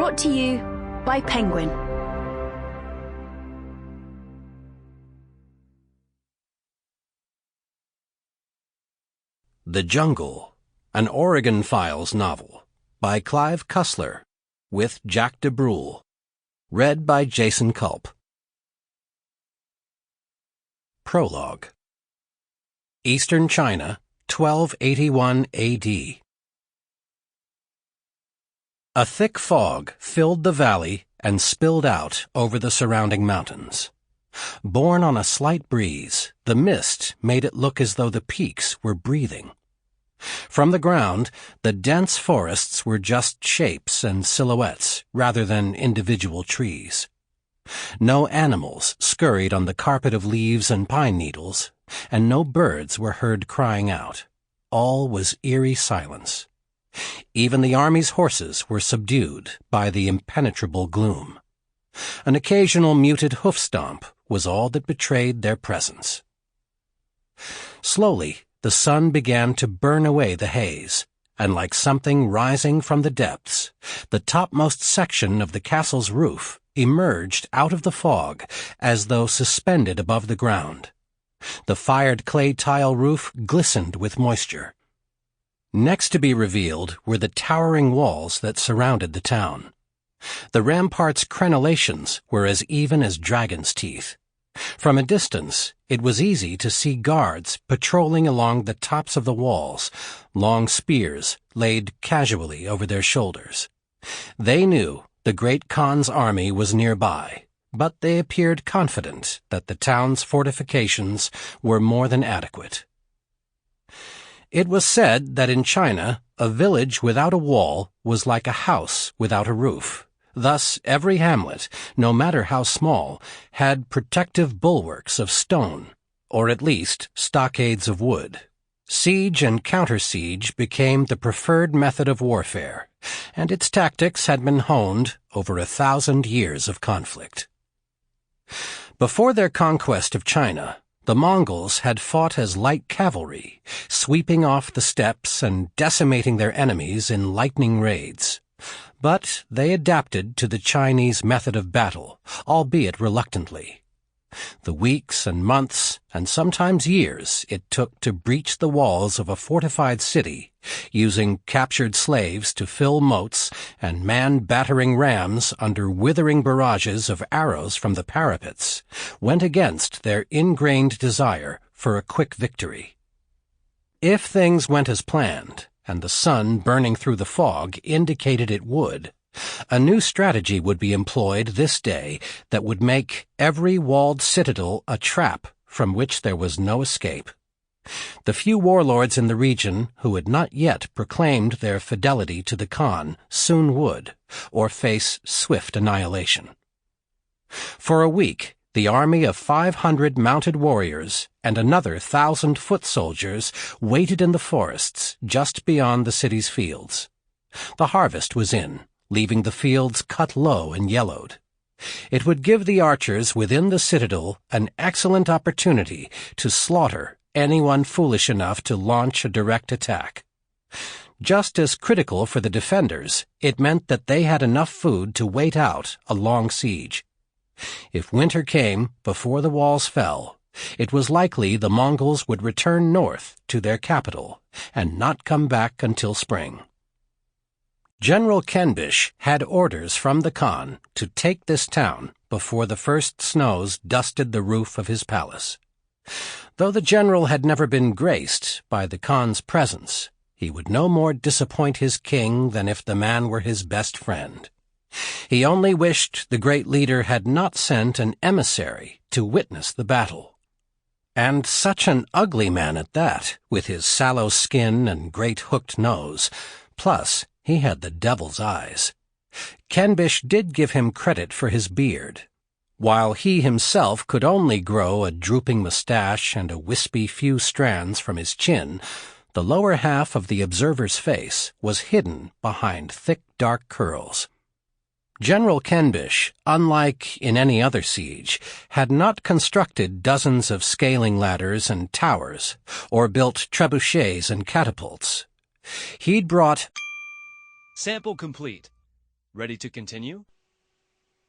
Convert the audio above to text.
Brought to you by Penguin. The Jungle, an Oregon Files novel by Clive Cussler, with Jack DeBrule. Read by Jason Culp. Prologue. Eastern China, 1281 A.D. A thick fog filled the valley and spilled out over the surrounding mountains. Borne on a slight breeze, the mist made it look as though the peaks were breathing. From the ground, the dense forests were just shapes and silhouettes rather than individual trees. No animals scurried on the carpet of leaves and pine needles, and no birds were heard crying out. All was eerie silence. Even the army's horses were subdued by the impenetrable gloom. An occasional muted hoof stomp was all that betrayed their presence. Slowly, the sun began to burn away the haze, and like something rising from the depths, the topmost section of the castle's roof emerged out of the fog as though suspended above the ground. The fired clay tile roof glistened with moisture. Next to be revealed were the towering walls that surrounded the town. The rampart's crenellations were as even as dragon's teeth. From a distance, it was easy to see guards patrolling along the tops of the walls, long spears laid casually over their shoulders. They knew the Great Khan's army was nearby, but they appeared confident that the town's fortifications were more than adequate. It was said that in China, a village without a wall was like a house without a roof. Thus, every hamlet, no matter how small, had protective bulwarks of stone, or at least stockades of wood. Siege and counter-siege became the preferred method of warfare, and its tactics had been honed over 1,000 years of conflict. Before their conquest of China, the Mongols had fought as light cavalry, sweeping off the steppes and decimating their enemies in lightning raids. But they adapted to the Chinese method of battle, albeit reluctantly. The weeks and months, and sometimes years, it took to breach the walls of a fortified city, using captured slaves to fill moats and man battering rams under withering barrages of arrows from the parapets, went against their ingrained desire for a quick victory. If things went as planned, and the sun burning through the fog indicated it would, a new strategy would be employed this day that would make every walled citadel a trap from which there was no escape. The few warlords in the region who had not yet proclaimed their fidelity to the Khan soon would, or face swift annihilation. For a week, the army of 500 mounted warriors and another 1,000 foot soldiers waited in the forests just beyond the city's fields. The harvest was in, leaving the fields cut low and yellowed. It would give the archers within the citadel an excellent opportunity to slaughter anyone foolish enough to launch a direct attack. Just as critical for the defenders, it meant that they had enough food to wait out a long siege. If winter came before the walls fell, it was likely the Mongols would return north to their capital and not come back until spring. General Kenbish had orders from the Khan to take this town before the first snows dusted the roof of his palace. Though the general had never been graced by the Khan's presence, he would no more disappoint his king than if the man were his best friend. He only wished the great leader had not sent an emissary to witness the battle. And such an ugly man at that, with his sallow skin and great hooked nose. Plus, he had the devil's eyes. Kenbish did give him credit for his beard. While he himself could only grow a drooping mustache and a wispy few strands from his chin, the lower half of the observer's face was hidden behind thick dark curls. General Kenbish, unlike in any other siege, had not constructed dozens of scaling ladders and towers, or built trebuchets and catapults. He'd brought Sample complete. Ready to continue?